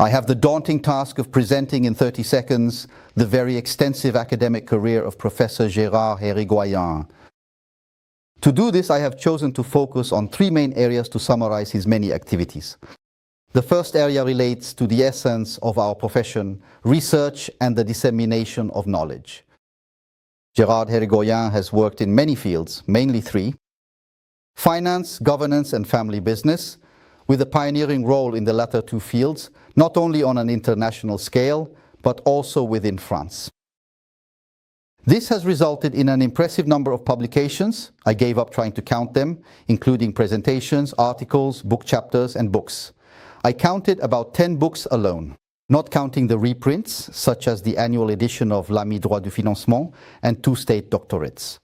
I have the daunting task of presenting in 30 seconds the very extensive academic career of Professor Gérard HIRIGOYEN. To do this, I have chosen to focus on three main areas to summarize his many activities. The first area relates to the essence of our profession, research and the dissemination of knowledge. Gérard HIRIGOYEN has worked in many fields, mainly three: finance, governance and family business, with a pioneering role in the latter two fields, not only on an international scale, but also within France. This has resulted in an impressive number of publications. I gave up trying to count them, including presentations, articles, book chapters and books. I counted about 10 books alone, not counting the reprints, such as the annual edition of L'Ami droit du financement and 2 state doctorates.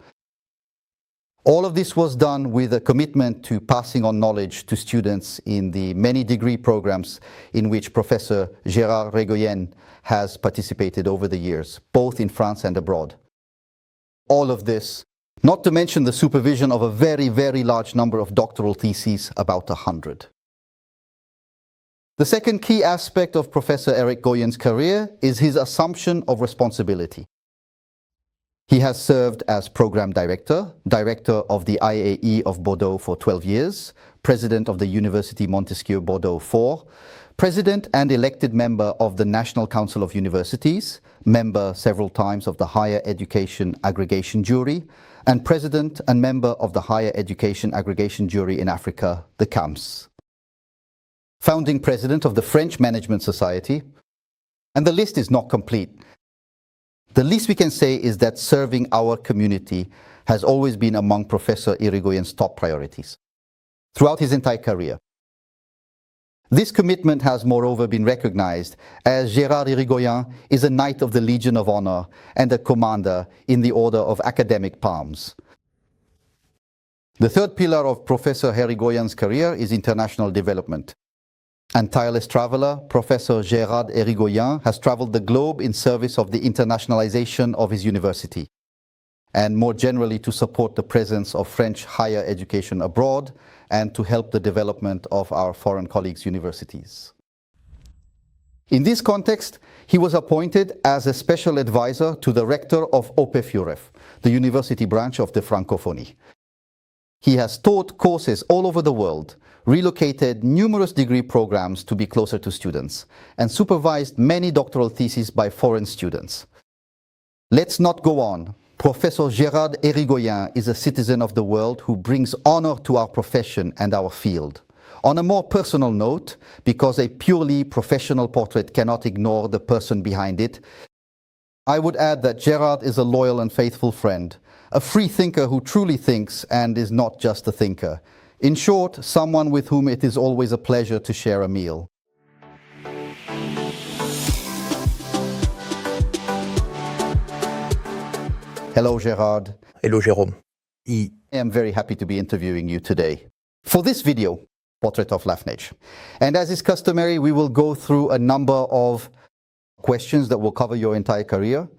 All of this was done with a commitment to passing on knowledge to students in the many degree programs in which Professor Gérard HIRIGOYEN has participated over the years, both in France and abroad. All of this, not to mention the supervision of a very, very large number of doctoral theses, about 100. The second key aspect of Professor HIRIGOYEN's career is his assumption of responsibility. He has served as program director, director of the IAE of Bordeaux for 12 years, president of the University Montesquieu Bordeaux 4, president and elected member of the National Council of Universities, member several times of the Higher Education Aggregation Jury, and president and member of the Higher Education Aggregation Jury in Africa, the CAMS. Founding president of the French Management Society, and the list is not complete. The least we can say is that serving our community has always been among Professor HIRIGOYEN's top priorities throughout his entire career. This commitment has moreover been recognized, as Gérard HIRIGOYEN is a Knight of the Legion of Honor and a Commander in the Order of Academic Palms. The third pillar of Professor HIRIGOYEN's career is international development. And tireless traveler, Professor Gérard HIRIGOYEN has traveled the globe in service of the internationalization of his university, and more generally to support the presence of French higher education abroad and to help the development of our foreign colleagues' universities. In this context, he was appointed as a special advisor to the rector of OPEFUREF, the university branch of the Francophonie. He has taught courses all over the world, relocated numerous degree programs to be closer to students, and supervised many doctoral theses by foreign students. Let's not go on. Professor Gérard HIRIGOYEN is a citizen of the world who brings honor to our profession and our field. On a more personal note, because a purely professional portrait cannot ignore the person behind it, I would add that Gérard is a loyal and faithful friend, a free thinker who truly thinks and is not just a thinker. In short, someone with whom it is always a pleasure to share a meal. Hello, Gérard. Hello, Jérôme. I am very happy to be interviewing you today for this video, Portrait of Lafnage. And as is customary, we will go through a number of questions that will cover your entire career.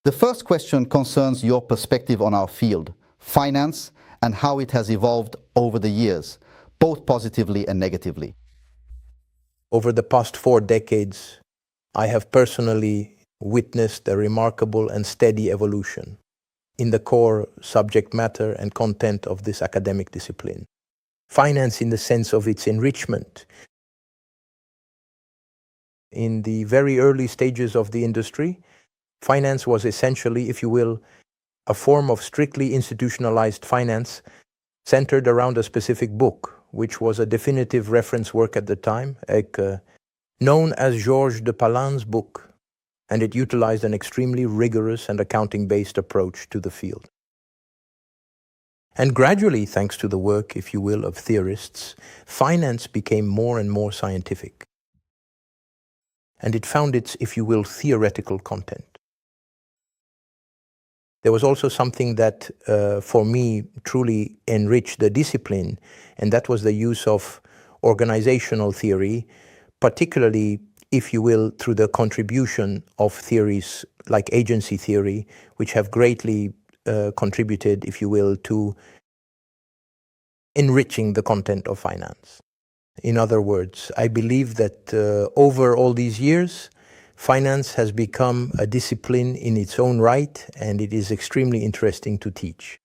The first question concerns your perspective on our field, finance, and how it has evolved over the years, both positively and negatively. Over the past 4 decades, I have personally witnessed a remarkable and steady evolution in the core subject matter and content of this academic discipline. Finance in the sense of its enrichment. In the very early stages of the industry, finance was essentially, if you will, a form of strictly institutionalized finance centered around a specific book, which was a definitive reference work at the time, known as Georges de Palin's book, and it utilized an extremely rigorous and accounting-based approach to the field. And gradually, thanks to the work, if you will, of theorists, finance became more and more scientific. And it found its, if you will, theoretical content. There was also something that, for me, truly enriched the discipline, and that was the use of organizational theory, particularly, if you will, through the contribution of theories like agency theory, which have greatly contributed, if you will, to enriching the content of finance. In other words, I believe that over all these years, finance has become a discipline in its own right, and it is extremely interesting to teach.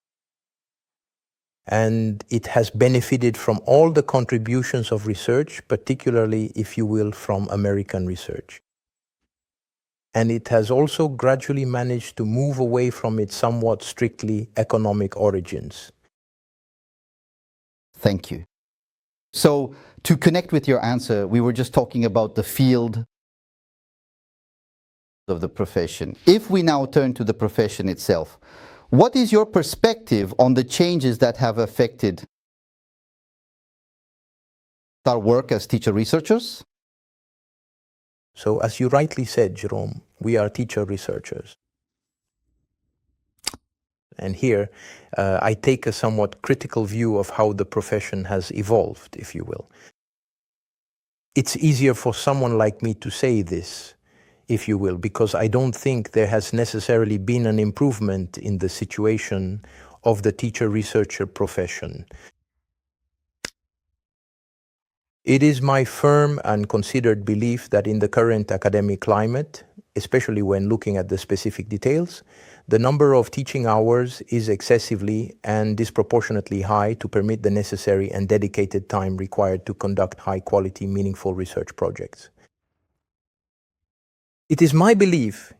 And it has benefited from all the contributions of research, particularly, if you will, from American research. And it has also gradually managed to move away from its somewhat strictly economic origins. Thank you. So, to connect with your answer, we were just talking about the field of the profession. If we now turn to the profession itself, what is your perspective on the changes that have affected our work as teacher researchers? So, as you rightly said, Jérôme, we are teacher researchers. And here, I take a somewhat critical view of how the profession has evolved, if you will. It's easier for someone like me to say this, if you will, because I don't think there has necessarily been an improvement in the situation of the teacher-researcher profession. It is my firm and considered belief that in the current academic climate, especially when looking at the specific details, the number of teaching hours is excessively and disproportionately high to permit the necessary and dedicated time required to conduct high-quality, meaningful research projects. It is my belief,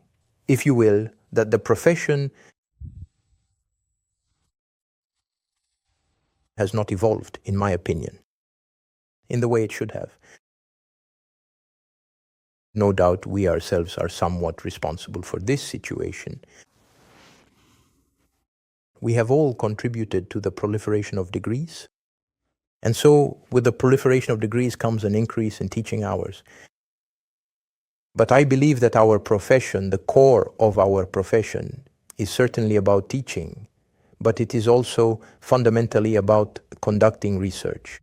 if you will, that the profession has not evolved, in my opinion, in the way it should have. No doubt we ourselves are somewhat responsible for this situation. We have all contributed to the proliferation of degrees. And so, with the proliferation of degrees comes an increase in teaching hours. But I believe that our profession, the core of our profession, is certainly about teaching, but it is also fundamentally about conducting research.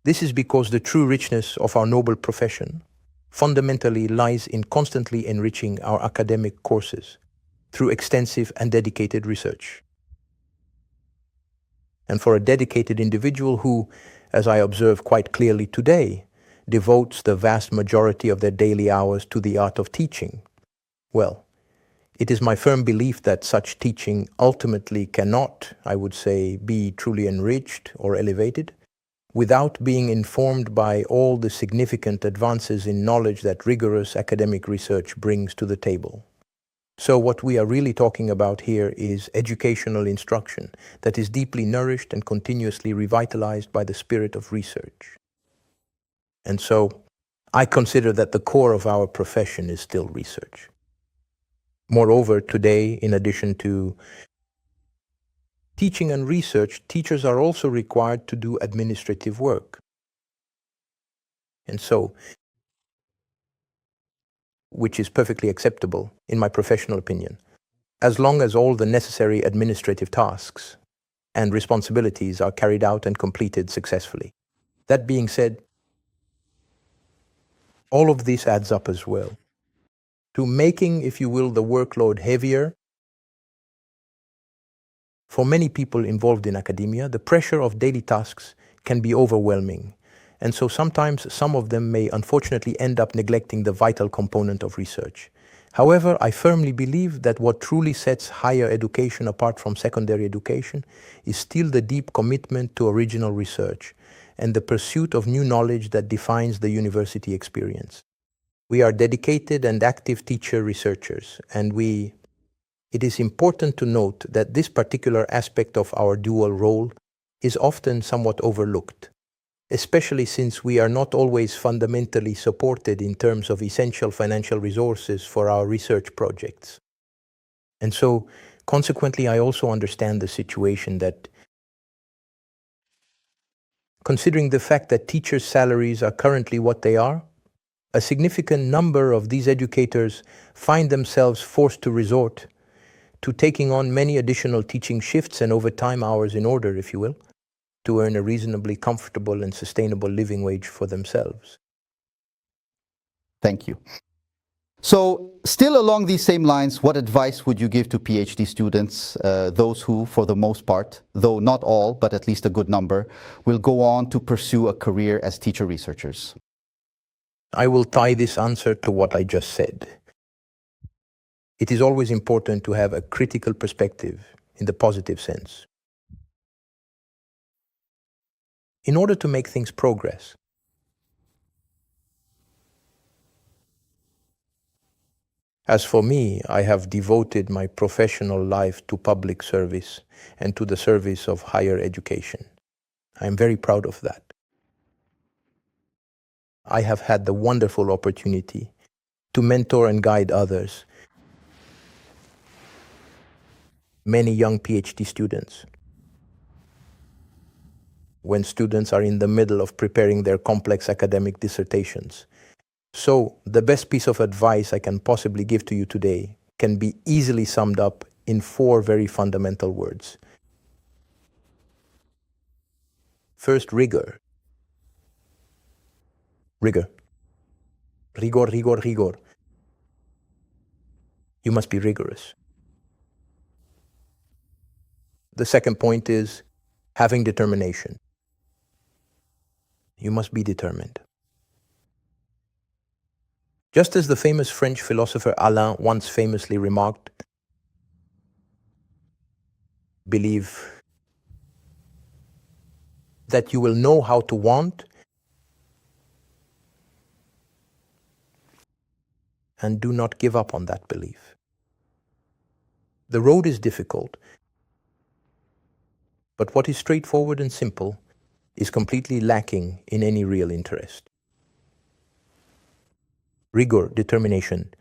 This is because the true richness of our noble profession fundamentally lies in constantly enriching our academic courses through extensive and dedicated research. And for a dedicated individual who, as I observe quite clearly today, devotes the vast majority of their daily hours to the art of teaching, well, it is my firm belief that such teaching ultimately cannot, I would say, be truly enriched or elevated without being informed by all the significant advances in knowledge that rigorous academic research brings to the table. So what we are really talking about here is educational instruction that is deeply nourished and continuously revitalized by the spirit of research. And so I consider that the core of our profession is still research. Moreover, today, in addition to teaching and research, teachers are also required to do administrative work. And so, which is perfectly acceptable, in my professional opinion, as long as all the necessary administrative tasks and responsibilities are carried out and completed successfully. That being said, all of this adds up as well to making, if you will, the workload heavier. For many people involved in academia, the pressure of daily tasks can be overwhelming. And so sometimes some of them may unfortunately end up neglecting the vital component of research. However, I firmly believe that what truly sets higher education apart from secondary education is still the deep commitment to original research and the pursuit of new knowledge that defines the university experience. We are dedicated and active teacher researchers, and it is important to note that this particular aspect of our dual role is often somewhat overlooked, especially since we are not always fundamentally supported in terms of essential financial resources for our research projects. And so, consequently, I also understand the situation that, considering the fact that teachers' salaries are currently what they are, a significant number of these educators find themselves forced to resort to taking on many additional teaching shifts and overtime hours in order, if you will, to earn a reasonably comfortable and sustainable living wage for themselves. Thank you. So, still along these same lines, what advice would you give to PhD students, those who, for the most part, though not all, but at least a good number, will go on to pursue a career as teacher researchers? I will tie this answer to what I just said. It is always important to have a critical perspective in the positive sense. In order to make things progress, as for me, I have devoted my professional life to public service and to the service of higher education. I am very proud of that. I have had the wonderful opportunity to mentor and guide others, many young PhD students. When students are in the middle of preparing their complex academic dissertations. So, the best piece of advice I can possibly give to you today can be easily summed up in 4 very fundamental words. First, rigor. Rigor. Rigor, rigor, rigor. You must be rigorous. The second point is having determination. You must be determined. Just as the famous French philosopher Ayant once famously remarked, believe that you will know how to want and do not give up on that belief. The road is difficult, but what is straightforward and simple is completely lacking in any real interest. Rigor, determination,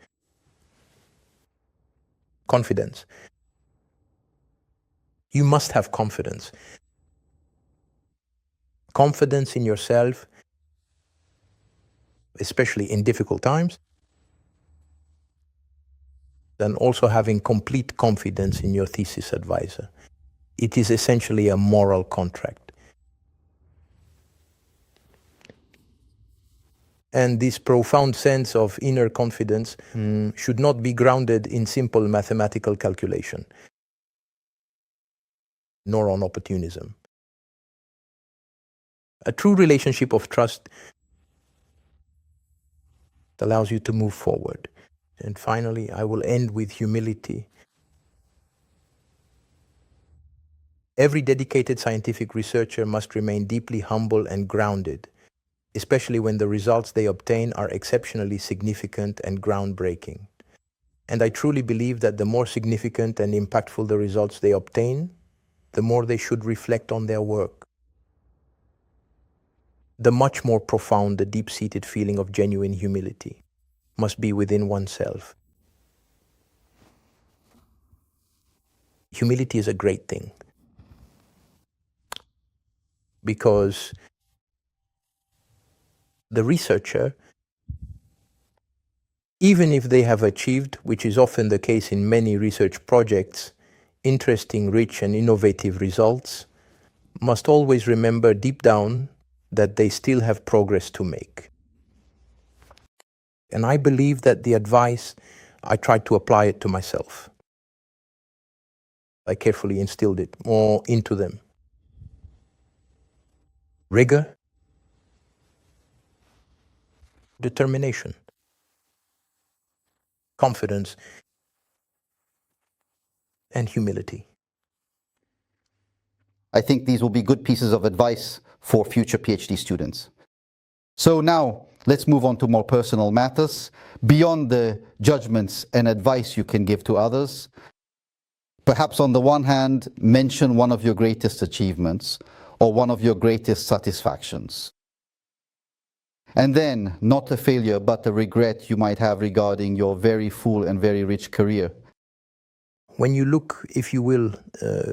confidence. You must have confidence. Confidence in yourself, especially in difficult times, and also having complete confidence in your thesis advisor. It is essentially a moral contract. And this profound sense of inner confidence should not be grounded in simple mathematical calculation, nor on opportunism. A true relationship of trust allows you to move forward. And finally, I will end with humility. Every dedicated scientific researcher must remain deeply humble and grounded, especially when the results they obtain are exceptionally significant and groundbreaking. And I truly believe that the more significant and impactful the results they obtain, the more they should reflect on their work. The much more profound the deep-seated feeling of genuine humility must be within oneself. Humility is a great thing, because the researcher, even if they have achieved, which is often the case in many research projects, interesting, rich, and innovative results, must always remember deep down that they still have progress to make. And I believe that the advice, I tried to apply it to myself. I carefully instilled it more into them. Rigor, determination, confidence, and humility. I think these will be good pieces of advice for future PhD students. So now, let's move on to more personal matters. Beyond the judgments and advice you can give to others, perhaps on the one hand, mention one of your greatest achievements or one of your greatest satisfactions. And then, not a failure, but a regret you might have regarding your very full and very rich career. When you look, if you will,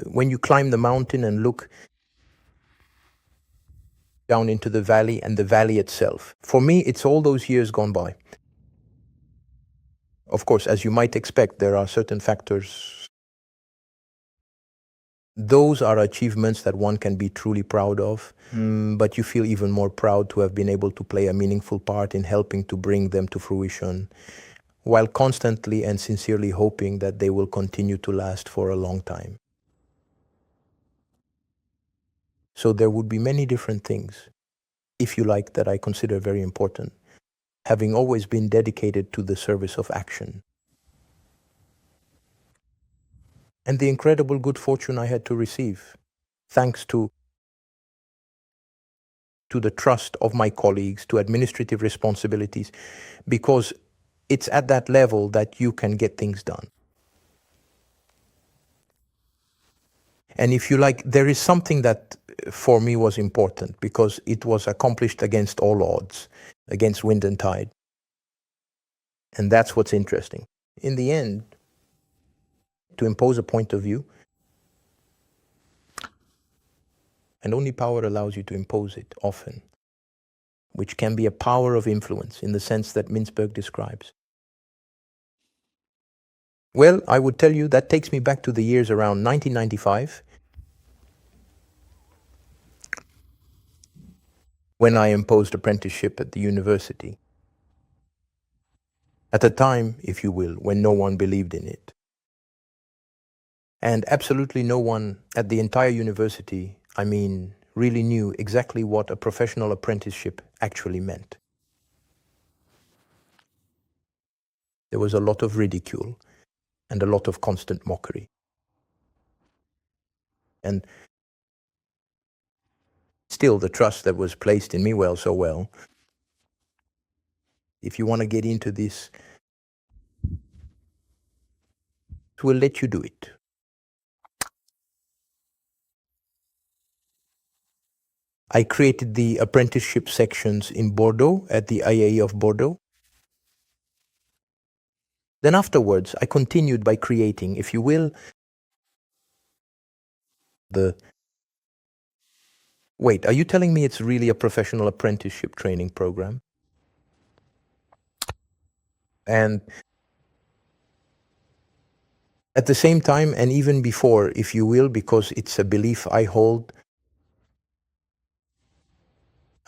when you climb the mountain and look down into the valley and the valley itself, for me, it's all those years gone by. Of course, as you might expect, there are certain factors. Those are achievements that one can be truly proud of, but you feel even more proud to have been able to play a meaningful part in helping to bring them to fruition. while constantly and sincerely hoping that they will continue to last for a long time. So there would be many different things, if you like, that I consider very important, having always been dedicated to the service of action. And the incredible good fortune I had to receive, thanks to the trust of my colleagues, to administrative responsibilities, because it's at that level that you can get things done. And if you like, there is something that for me was important, because it was accomplished against all odds, against wind and tide. And that's what's interesting. In the end, to impose a point of view, and only power allows you to impose it often, which can be a power of influence in the sense that Mintzberg describes. Well, I would tell you that takes me back to the years around 1995, when I imposed apprenticeship at the university. At a time, if you will, when no one believed in it. And absolutely no one at the entire university, really knew exactly what a professional apprenticeship actually meant. There was a lot of ridicule and a lot of constant mockery. And still the trust that was placed in me, so well, if you want to get into this, we'll let you do it. I created the apprenticeship sections in Bordeaux at the IAE of Bordeaux. Then afterwards, I continued by creating, if you will, Wait, are you telling me it's really a professional apprenticeship training program? And at the same time, and even before, if you will, because it's a belief I hold,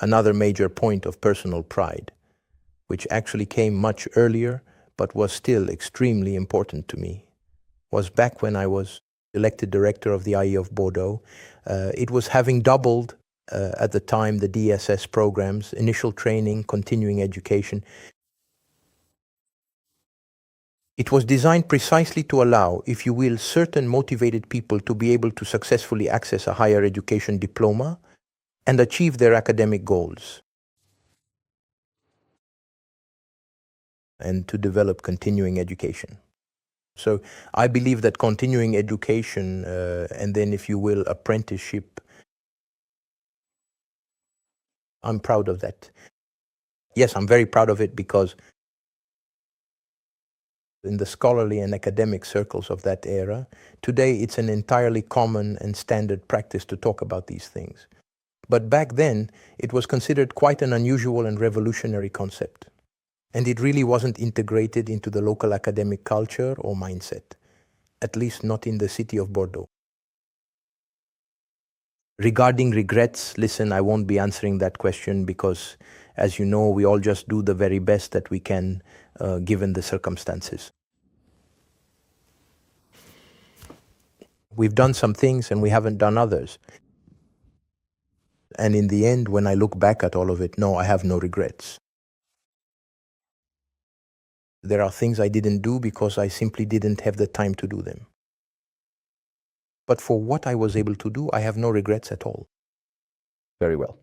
another major point of personal pride, which actually came much earlier, but was still extremely important to me, was back when I was elected director of the IE of Bordeaux. It was having doubled at the time the DSS programs, initial training, continuing education. It was designed precisely to allow, if you will, certain motivated people to be able to successfully access a higher education diploma and achieve their academic goals, and to develop continuing education. So I believe that continuing education and then, if you will, apprenticeship, I'm proud of that. Yes, I'm very proud of it, because in the scholarly and academic circles of that era, today it's an entirely common and standard practice to talk about these things. But back then, it was considered quite an unusual and revolutionary concept. And it really wasn't integrated into the local academic culture or mindset, at least not in the city of Bordeaux. Regarding regrets, listen, I won't be answering that question, because, as you know, we all just do the very best that we can, given the circumstances. We've done some things and we haven't done others. And in the end, when I look back at all of it, no, I have no regrets. There are things I didn't do because I simply didn't have the time to do them. But for what I was able to do, I have no regrets at all. Very well.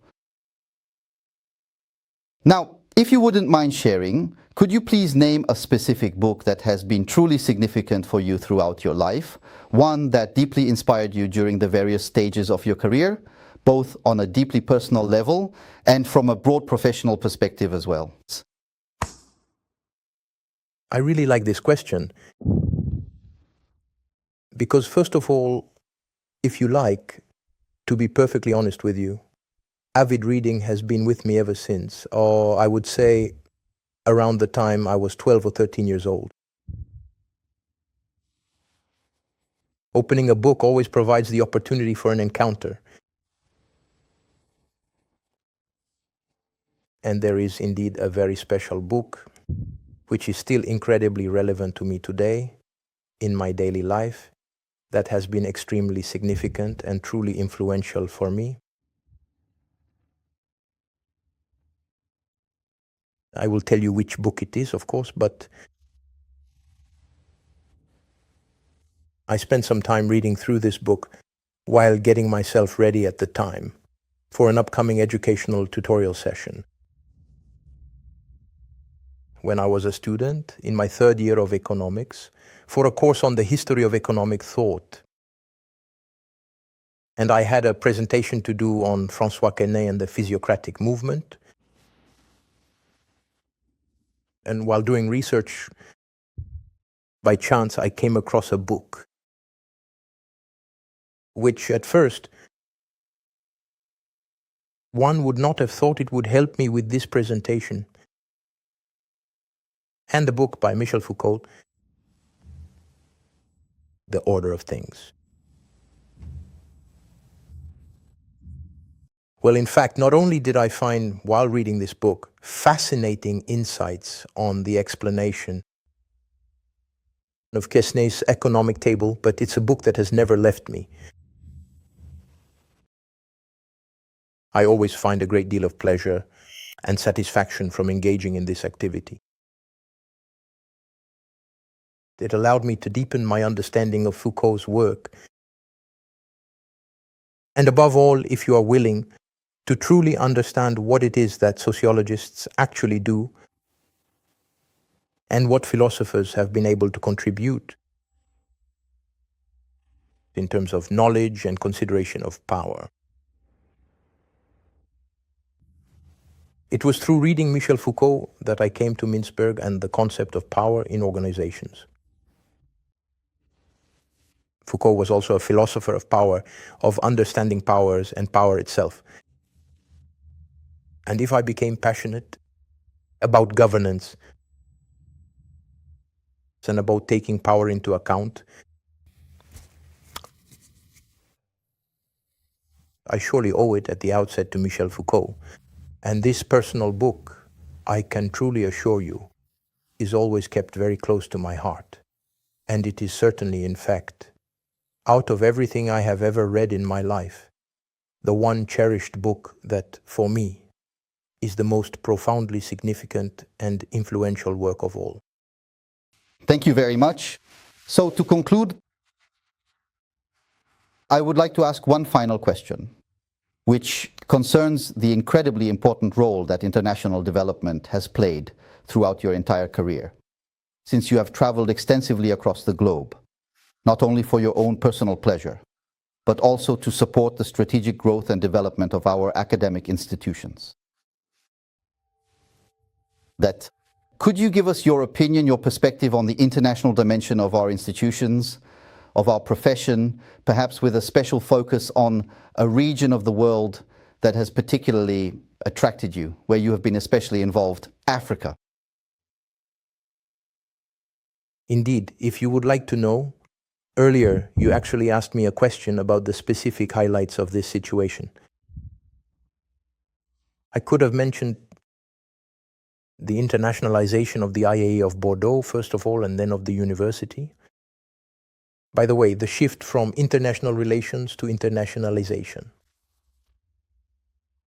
Now, if you wouldn't mind sharing, could you please name a specific book that has been truly significant for you throughout your life, one that deeply inspired you during the various stages of your career, both on a deeply personal level and from a broad professional perspective as well? I really like this question, because first of all, if you like, to be perfectly honest with you, avid reading has been with me ever since, or I would say around the time I was 12 or 13 years old. Opening a book always provides the opportunity for an encounter. And there is indeed a very special book, which is still incredibly relevant to me today in my daily life, that has been extremely significant and truly influential for me. I will tell you which book it is, of course, but I spent some time reading through this book while getting myself ready at the time for an upcoming educational tutorial session. When I was a student in my third year of economics, for a course on the history of economic thought. And I had a presentation to do on François Quesnay and the physiocratic movement. And while doing research, by chance, I came across a book, which at first, one would not have thought it would help me with this presentation. And the book by Michel Foucault, The Order of Things. Well, in fact, not only did I find, while reading this book, fascinating insights on the explanation of Quesnay's economic table, but it's a book that has never left me. I always find a great deal of pleasure and satisfaction from engaging in this activity. It allowed me to deepen my understanding of Foucault's work. And above all, if you are willing, to truly understand what it is that sociologists actually do and what philosophers have been able to contribute in terms of knowledge and consideration of power. It was through reading Michel Foucault that I came to Mintzberg and the concept of power in organizations. Foucault was also a philosopher of power, of understanding powers and power itself. And if I became passionate about governance and about taking power into account, I surely owe it at the outset to Michel Foucault. And this personal book, I can truly assure you, is always kept very close to my heart. And it is certainly, in fact, out of everything I have ever read in my life, the one cherished book that, for me, is the most profoundly significant and influential work of all. Thank you very much. So to conclude, I would like to ask one final question, which concerns the incredibly important role that international development has played throughout your entire career, since you have traveled extensively across the globe, not only for your own personal pleasure, but also to support the strategic growth and development of our academic institutions. Could you give us your opinion, your perspective on the international dimension of our institutions, of our profession, perhaps with a special focus on a region of the world that has particularly attracted you, where you have been especially involved, Africa? Indeed, if you would like to know, earlier you actually asked me a question about the specific highlights of this situation. I could have mentioned the internationalization of the IAE of Bordeaux, first of all, and then of the university. By the way, the shift from international relations to internationalization.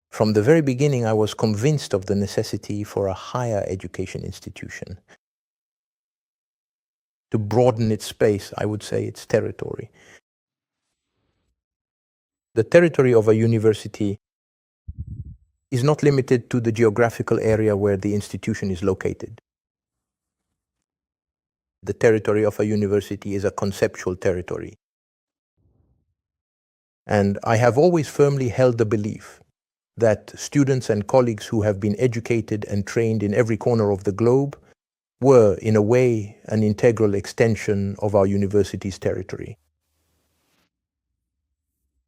From the very beginning, I was convinced of the necessity for a higher education institution to broaden its space, I would say its territory. The territory of a university is not limited to the geographical area where the institution is located. The territory of a university is a conceptual territory. And I have always firmly held the belief that students and colleagues who have been educated and trained in every corner of the globe were, in a way, an integral extension of our university's territory.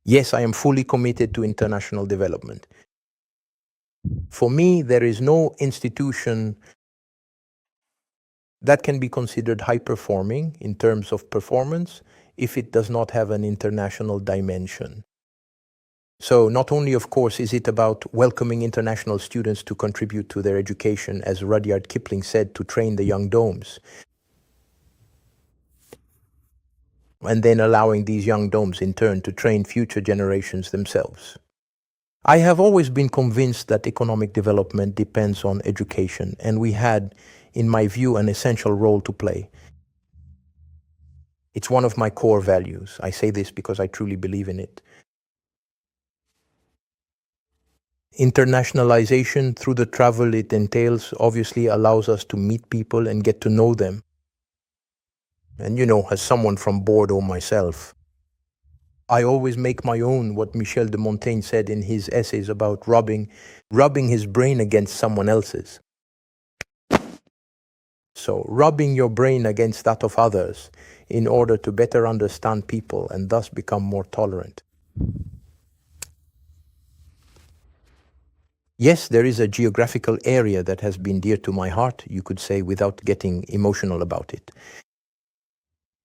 Yes, I am fully committed to international development. For me, there is no institution that can be considered high-performing in terms of performance if it does not have an international dimension. So not only, of course, is it about welcoming international students to contribute to their education, as Rudyard Kipling said, to train the young domes, and then allowing these young domes in turn to train future generations themselves. I have always been convinced that economic development depends on education, and we had, in my view, an essential role to play. It's one of my core values. I say this because I truly believe in it. Internationalization, through the travel it entails, obviously allows us to meet people and get to know them. And as someone from Bordeaux myself, I always make my own what Michel de Montaigne said in his essays about rubbing his brain against someone else's. So, rubbing your brain against that of others in order to better understand people and thus become more tolerant. Yes, there is a geographical area that has been dear to my heart, you could say, without getting emotional about it.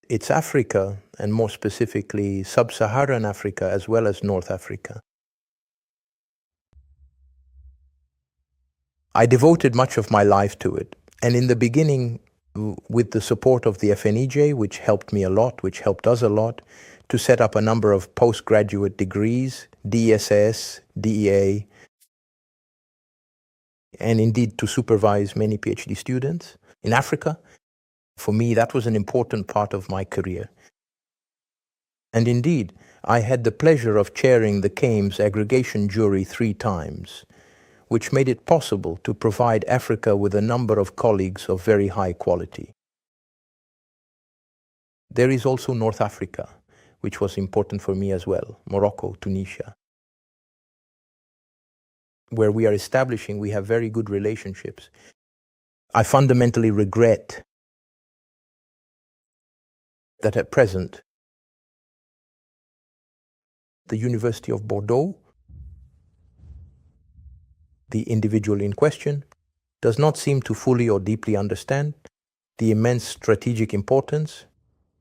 It's Africa, and more specifically, sub-Saharan Africa as well as North Africa. I devoted much of my life to it, and in the beginning, with the support of the FNEJ, which helped me a lot, which helped us a lot, to set up a number of postgraduate degrees, DSS, DEA, and indeed to supervise many PhD students in Africa. For me, that was an important part of my career. And indeed, I had the pleasure of chairing the CAMES aggregation jury 3 times, which made it possible to provide Africa with a number of colleagues of very high quality. There is also North Africa, which was important for me as well, Morocco, Tunisia, where we have very good relationships. I fundamentally regret that at present, the University of Bordeaux, the individual in question, does not seem to fully or deeply understand the immense strategic importance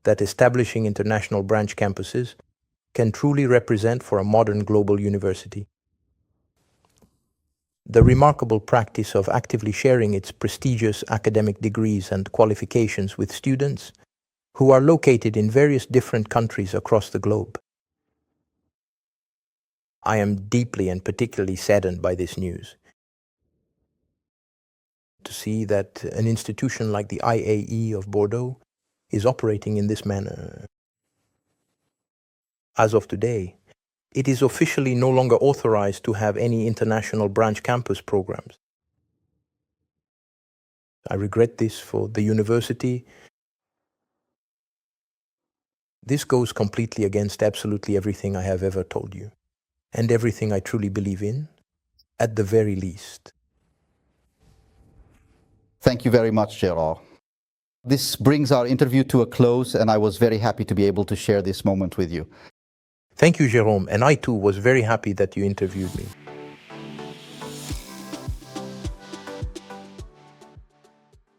that establishing international branch campuses can truly represent for a modern global university. The remarkable practice of actively sharing its prestigious academic degrees and qualifications with students who are located in various different countries across the globe. I am deeply and particularly saddened by this news. To see that an institution like the IAE of Bordeaux is operating in this manner. As of today, it is officially no longer authorized to have any international branch campus programs. I regret this for the university. This goes completely against absolutely everything I have ever told you, and everything I truly believe in, at the very least. Thank you very much, Gérard. This brings our interview to a close, and I was very happy to be able to share this moment with you. Thank you, Jérôme, and I too was very happy that you interviewed me.